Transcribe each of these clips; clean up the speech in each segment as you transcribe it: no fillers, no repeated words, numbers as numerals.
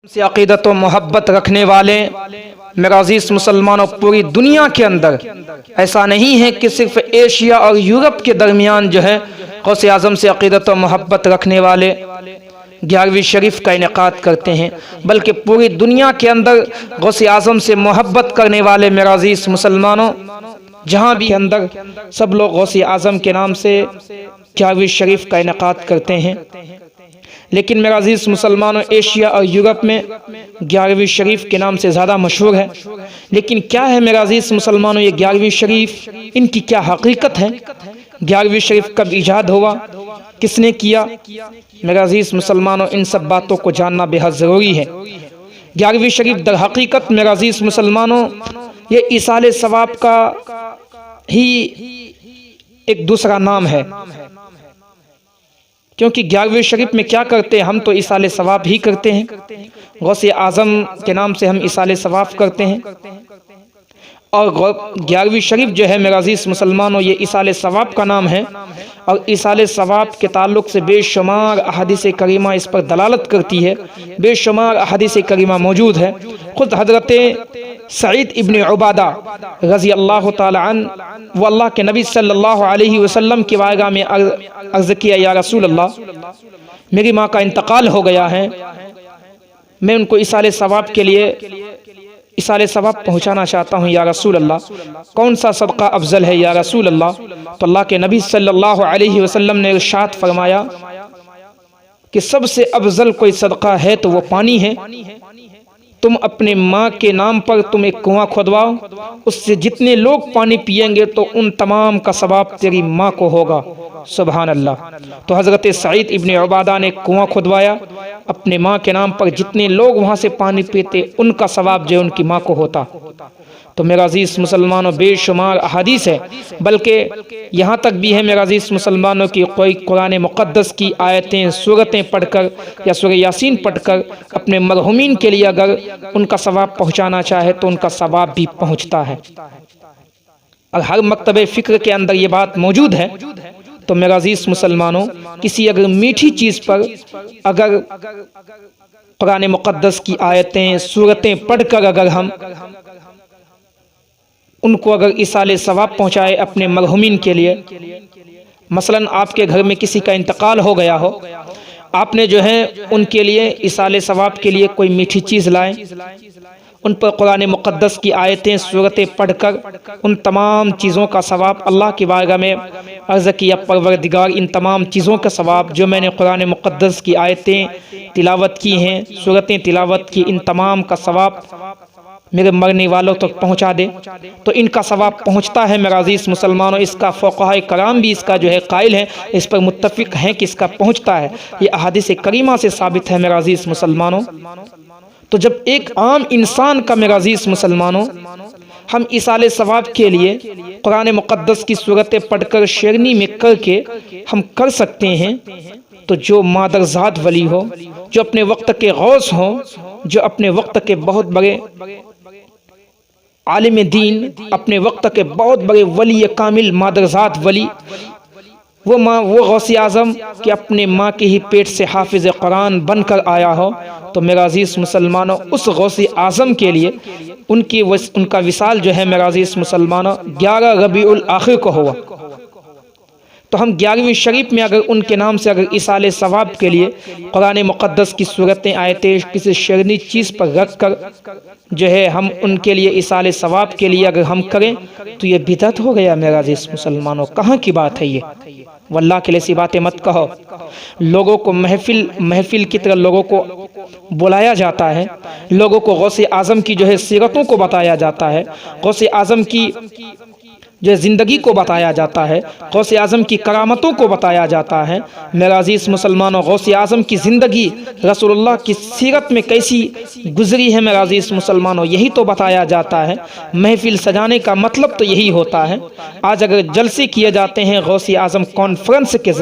से अक़ीदत व मोहब्बत रखने वाले मेरे अज़ीज़ मुसलमानों, पूरी दुनिया के अंदर ऐसा नहीं है कि सिर्फ एशिया और यूरोप के दरमियान जो है गौसे आज़म से अक़ीदत व मोहब्बत रखने वाले 11वीं शरीफ का इनेकाद करते हैं, बल्कि पूरी दुनिया के अंदर गौसे आज़म से मोहब्बत करने वाले मेरे अज़ीज़ मुसलमानों जहाँ भी अंदर सब लोग गौसे आज़म के नाम से 11वीं शरीफ का इनेकाद करते हैं। लेकिन मेरा अज़ीज़ मुसलमानों, एशिया और यूरोप में 11वीं शरीफ के नाम से ज़्यादा मशहूर है। लेकिन क्या है मेरा अज़ीज़ मुसलमानों ये 11वीं शरीफ, इनकी क्या हकीकत है? 11वीं शरीफ कब ईजाद हुआ, किसने किया? मेरा अज़ीज़ मुसलमानों, इन सब बातों को जानना बेहद ज़रूरी है। 11वीं शरीफ दर हकीकत मेरा अज़ीज़ मुसलमानों ये इसाले सवाब का ही एक दूसरा नाम है, क्योंकि 11वीं शरीफ में क्या करते हैं हम? तो इसाले सवाब ही करते हैं। गौसे आज़म के नाम से हम इसाले सवाब करते हैं। और 11वीं शरीफ जो है मेरा अज़ीज़ मुसलमानों ये इसाले सवाब का नाम है। और इसाले सवाब के ताल्लुक़ से बेशुमार अहादीस करीमा इस पर दलालत करती है, बेशुमार अहादीस करीमा मौजूद है। ख़ुद हज़रत सईद इब्न उबादा रज़ी अल्लाह ताला अन्हु वो अल्लाह के नबी सल्लल्लाहु अलैहि वसल्लम की बारगाह में अर्ज़ किया, या रसूल अल्लाह, मेरी माँ का इंतकाल हो गया है, मैं उनको इसाले सवाब के लिए इसाले सवाब पहुँचाना चाहता हूँ। या रसूल अल्लाह, कौन सा सदका अफजल है या रसूल अल्लाह? तो अल्लाह के नबी सल्लल्लाहु अलैहि वसल्लम ने इरशाद फरमाया कि सबसे अफजल कोई सदका है तो वो पानी है। तुम अपने माँ के नाम पर तुम एक कुआं खुदवाओ, उससे जितने लोग पानी पिएंगे तो उन तमाम का सवाब तेरी माँ को होगा। सुभान अल्लाह। तो हज़रत सईद इब्न उबादा ने कुआं खुदवाया, अपने माँ के नाम पर जितने लोग वहाँ से पानी पीते उनका सवाब जो उनकी माँ को होता। तो मेरा अज़ीज़ मुसलमानों बेशुमार अहादीस है, बल्कि यहाँ तक भी है मेरा अज़ीज़ मुसलमानों की कोई कुरान मुक़द्दस की आयतें सूरतें पढ़कर या सूरह यासीन पढ़कर अपने मरहुमीन के लिए अगर उनका सवाब पहुँचाना चाहे तो उनका सवाब भी पहुँचता है। और हर मकतबे फ़िक्र के अंदर ये बात मौजूद है। तो मेरा अज़ीज़ मुसलमानों, किसी अगर मीठी चीज़ पर अगर कुरान मुक़द्दस की आयतें सूरतें पढ़कर अगर हम उनको अगर इसाले सवाब पहुँचाए अपने मरहुमीन के लिए, मसलन आपके घर में किसी का इंतकाल हो गया हो, आपने जो है उनके लिए इसाले सवाब के लिए कोई मीठी चीज़ लाएं, उन पर कुरान मुक़द्दस की आयतें सूरतें पढ़कर उन तमाम चीज़ों का सवाब अल्लाह की बारगाह में अर्ज़ किया, परवरदिगार इन तमाम चीज़ों का सवाब जो मैंने कुरान मुक़द्दस की आयतें तिलावत की हैं, सूरतें तिलावत की, इन तमाम का सवाब मेरे मरने वालों तक पहुंचा दे। तो इनका सवाब पहुंचता है मेरा अज़ीज़ मुसलमानों। इसका फ़ुक़हा कराम भी इसका जो है कायल है, इस पर मुत्तफ़िक़ हैं कि इसका पहुंचता है। ये अहादीस करीमा से साबित है मेरा अज़ीज़ मुसलमानों। तो जब एक आम इंसान का मेरा अज़ीज़ मुसलमानों हम इसाले सवाब के लिए कुरान मुक़द्दस की सूरतें पढ़कर शेरनी में करके हम कर सकते हैं, तो जो मादरज़ाद वली हो, जो अपने वक्त के गौस हों, जो अपने वक्त के बहुत बड़े आलिम दीन, अपने वक्त के बहुत बड़े वली कामिल मादरज़ाद वली, वो गौसे आज़म कि अपने माँ के ही पेट से हाफिज़ कुरान बनकर आया हो, तो मेरा अज़ीज़ मुसलमानों उस गौसे आज़म के लिए उनका विसाल जो है मेरा अज़ीज़ मुसलमानों 11 रबीउल आखिर को हुआ। तो हम 11वीं शरीफ में अगर उनके नाम से अगर इसाले सवाब के लिए कुरान मुक़द्दस की सूरतें आयतें किसी शेरनी चीज़ पर रख कर जो है हम उनके लिए इसाले सवाब के लिए अगर हम करें तो ये बिदअत हो गया मेरा अज़ीज़ मुसलमानों। कहाँ की बात है ये? वल्लाह के लिए ऐसी बातें मत कहो। लोगों को महफिल की तरह लोगों को बुलाया जाता है, लोगों को गौसे आज़म की जो है सीरतों को बताया जाता है, गौसे आज़म की जो ज़िंदगी को बताया जाता है, गौसे आज़म की करामतों को बताया जाता है। मेरा अज़ीज़ मुसलमानों गौसे आज़म की ज़िंदगी रसूलुल्लाह की सीरत में कैसी गुज़री है मेरा अज़ीज़ मुसलमानों, यही तो बताया जाता है। महफिल सजाने का मतलब तो यही होता है। आज अगर जलसे किए जाते हैं गौसे आज़म कॉन्फ्रेंस के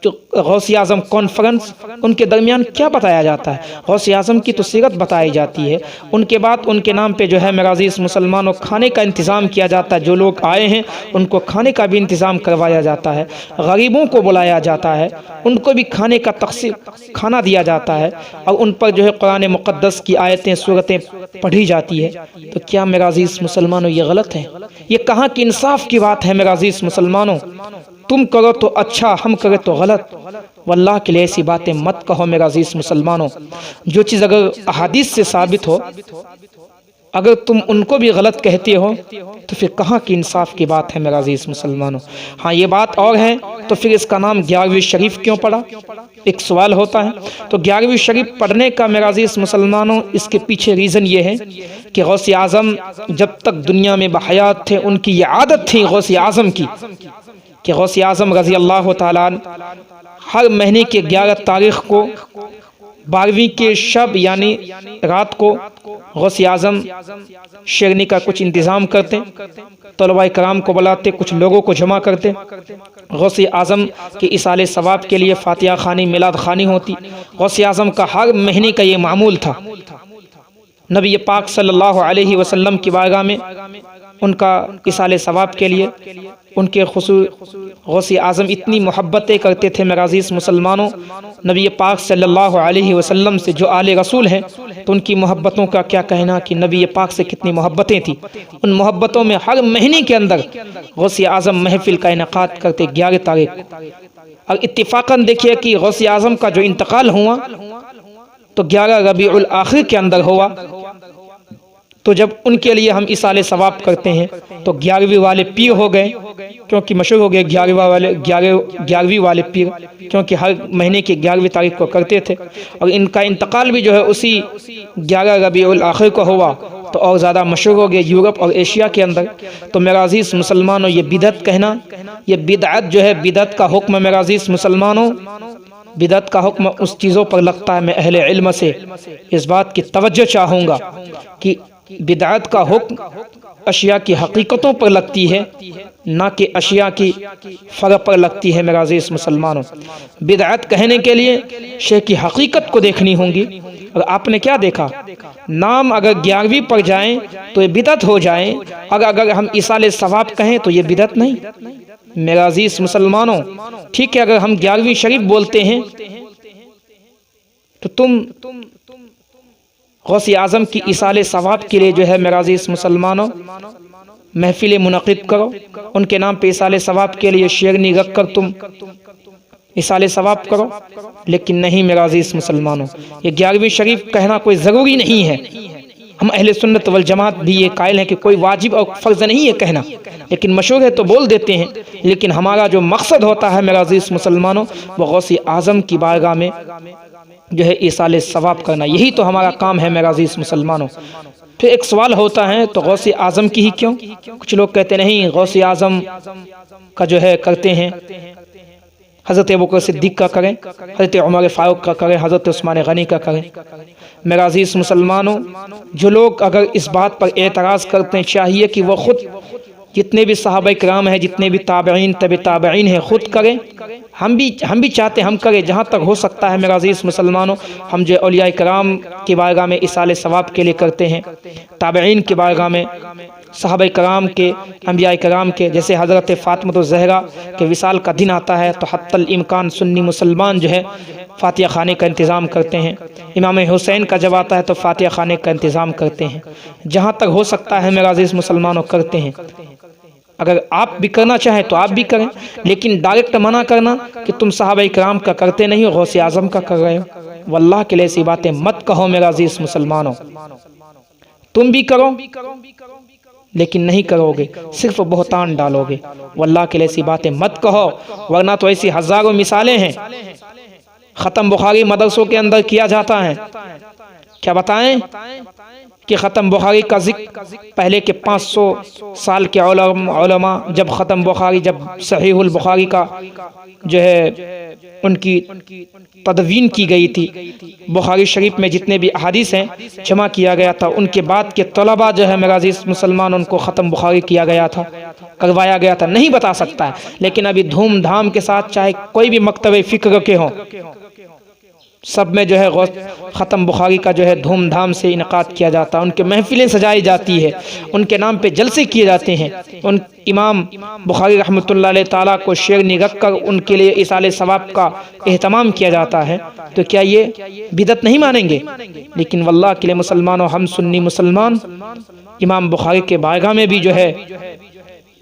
गौसे आज़म कॉन्फ्रेंस, उनके दरमियान क्या बताया जाता है? गौसे आज़म की तो सीरत बताई जाती है। उनके बाद उनके नाम पे जो है मेरे अज़ीज़ मुसलमानों खाने का इंतज़ाम किया जाता है। जो लोग आए हैं उनको खाने का भी इंतज़ाम करवाया जाता है। गरीबों को बुलाया जाता है, उनको भी खाने का तक़सीम खाना दिया जाता है और उन पर जो है कुरान मुक़द्दस की आयतें सूरतें पढ़ी जाती है। तो क्या मेरे अज़ीज़ मुसलमानों ये गलत है? ये कहाँ की इंसाफ की बात है? मेरे अज़ीज़ मुसलमानों, तुम करो तो अच्छा, हम करें तो गलत। वल्लाह के लिए ऐसी बातें मत कहो मेरे अज़ीज़ मुसलमानों। जो चीज़ अगर अहादीस से साबित हो, अगर तुम उनको भी गलत कहते हो तो फिर कहाँ की इंसाफ की बात है मेरे अज़ीज़ मुसलमानों। हाँ, ये बात और है तो फिर इसका नाम 11वीं शरीफ क्यों पड़ा? एक सवाल होता है। तो 11वीं शरीफ पढ़ने का मेरे अज़ीज़ मुसलमानों, इसके पीछे रीज़न ये है कि गौसे आज़म जब तक दुनिया में बहयात थे उनकी ये आदत थी गौसे आज़म की कि गौसे आज़म रज़ी अल्लाह ताला हर महीने के 11 तारीख़ को 12वीं के शब यानी रात को गौसे आज़म शेरनी का कुछ इंतज़ाम करते, तलबा कराम को बुलाते, कुछ लोगों को जमा करते। गौसे आज़म के इसाले सवाब के लिए फातिहा खानी, मिलाद खानी होती। गौसे आज़म का हर महीने का ये मामूल था। नबी पाक सल्लल्लाहु अलैहि वसल्लम की बारगाह में उनका इसाले सवाब के लिए उनके खुसूस गौसे आज़म इतनी मोहब्बतें करते थे मेरे अज़ीज़ मुसलमानों। नबी पाक सल्लल्लाहु अलैहि वसल्लम से जो आले रसूल हैं तो उनकी मोहब्बतों का क्या कहना कि नबी पाक से कितनी मोहब्बतें थी। उन मोहब्बतों में हर महीने के अंदर गौसे आज़म महफिल का इनेकाद करते 11 तारीख को। और इत्तिफाकन देखिए कि गौसे आज़म का जो इंतकाल हुआ तो 11 रबीउल आखिर के अंदर हुआ। तो जब उनके लिए हम इसाले सवाब करते हैं तो 11वीं वाले पीर हो गए, क्योंकि मशहूर हो गए 11वीं वाले पीर, क्योंकि हर महीने की 11वीं तारीख को करते थे। और इनका इंतकाल भी जो है उसी 11 रबीउल आखिर को हुआ, तो और ज़्यादा मशहूर हो गए यूरोप और एशिया के अंदर। तो मेरा अज़ीज़ मुसलमानों, ये बिदअत कहना, ये बिदअत जो है, बिदअत का हुक्म मेरा अज़ीज़ मुसलमानों, बिदअत का हुक्म उस चीज़ों पर लगता है। मैं अहले इल्म से इस बात की तवज्जो चाहूँगा कि बिदअत का हुक्म अशिया की हकीकतों पर लगती है, ना कि अशिया की फ़र्क पर लगती है। मेरा अज़ीज़ मुसलमानों, बिदअत कहने के लिए शे की हकीकत को देखनी होगी। और आपने क्या देखा, नाम अगर 11वीं पर जाएं तो ये बिदअत हो जाए, अगर हम इसाले सवाब कहें तो ये बिदअत नहीं। मेरा अज़ीज़ मुसलमानों, ठीक है, अगर हम 11वीं शरीफ बोलते हैं तो तुम गौसे आज़म की इसाले सवाब के लिए जो है मेरा अज़ीज़ मुसलमानों महफिल मुनक़िद करो, उनके नाम पे इसाले सवाब के लिए शेरनी रख कर तुम इसाले सवाब करो। लेकिन नहीं मेरा अज़ीज़ मुसलमानों, ये 11वीं शरीफ कहना कोई ज़रूरी नहीं है। हम अहले सुन्नत वल जमात भी ये कायल हैं कि कोई वाजिब और फ़र्ज़ नहीं है कहना, लेकिन मशहूर है तो बोल देते हैं। लेकिन हमारा जो मकसद होता है मेरा अज़ीज़ मुसलमानों, वो गौसे आज़म की बारगाह में जो है इसाले सवाब करना, यही तो हमारा काम है मेरा अज़ीज़ मुसलमानों। फिर एक सवाल होता है, तो गौसे आज़म की ही क्यों? कुछ लोग कहते नहीं, गौसे आज़म का जो है करते हैं हज़रत अबू बकर सिद्दीक़ का करें, हज़रत उमर फ़ारूक का करें, हज़रत उस्मान गनी का करें। मेरा अज़ीज़ मुसलमानों, जो लोग अगर इस बात पर एतराज़ करते हैं, चाहिए कि वो ख़ुद जितने भी सहाबा किराम हैं, जितने भी ताबईन तबे ताबईन हैं, ख़ुद करें। हम भी चाहते हम करें, जहाँ तक हो सकता है मेरा अज़ीज़ मुसलमानों। हम जो औलिया किराम की बारगाह में इसाले सवाब के लिए करते हैं, ताबईन की बारगाह में सहाबा किराम के, अंबिया किराम के, जैसे हज़रत फ़ातिमा ज़हरा के विसाल का दिन आता है तो हत्तल इम्कान सुन्नी मुसलमान जो है फातिहा खाने का इंतज़ाम करते हैं। इमाम हुसैन का जब आता है तो फातिहा खाने का इंतज़ाम करते हैं। जहाँ तक हो सकता है मेरा अज़ीज़ मुसलमानों करते हैं। अगर आप भी करना चाहें तो आप भी करें, लेकिन डायरेक्ट मना करना कि तुम सहाबा किराम का करते नहीं हो, गौसे आज़म का कर रहे हो, वल्लाह के लिए ऐसी बातें मत कहो मेरा अज़ीज़ मुसलमानों। तुम भी करो लेकिन नहीं करोगे, सिर्फ बहुतान डालोगे। वल्लाह के लिए ऐसी बातें मत कहो, वरना तो ऐसी हज़ारों मिसालें हैं। ख़त्म बुखारी मदरसों के अंदर किया जाता है। क्या बताएं कि ख़त्म बुखारी का ज़िक्र पहले के 500 साल के उलमा जब ख़त्म बुखारी, जब सहीहुल बुखारी का जो है उनकी तदवीन की गई थी। बुखारी शरीफ में जितने भी अहादीस हैं जमा किया गया था, उनके बाद के तलबा जो है मेरा अज़ीज़ मुसलमान उनको ख़त्म बुखारी किया गया था, करवाया गया था। नहीं बता सकता है, लेकिन अभी धूमधाम के साथ चाहे कोई भी मकतबे फ़िक्र के हों, सब में जो है ख़त्म बुखारी का जो है धूमधाम से इनकाद किया जाता है। उनके महफिलें सजाई जाती है, उनके नाम पे जलसे किए जाते हैं। उन इमाम बुखारी रहमतुल्लाह अलैह ताला को शेरनी रख कर उनके लिए इसाले सवाब का एहतमाम किया जाता है। तो क्या ये बिदत नहीं मानेंगे? लेकिन वल्लाह के लिए मुसलमानों, हम सुन्नी मुसलमान इमाम बुखारी के बारगाह में भी जो है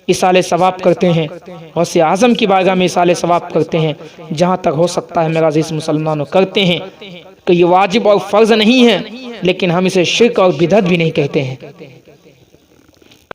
इसाले सवाब करते हैं, गौसे आज़म की बारगाह में इसाले सवाब करते हैं। जहाँ तक हो सकता है मेरा अज़ीज़ मुसलमानों करते हैं कि ये वाजिब और फ़र्ज़ नहीं है, लेकिन हम इसे शिर्क और बिदअत भी नहीं कहते हैं।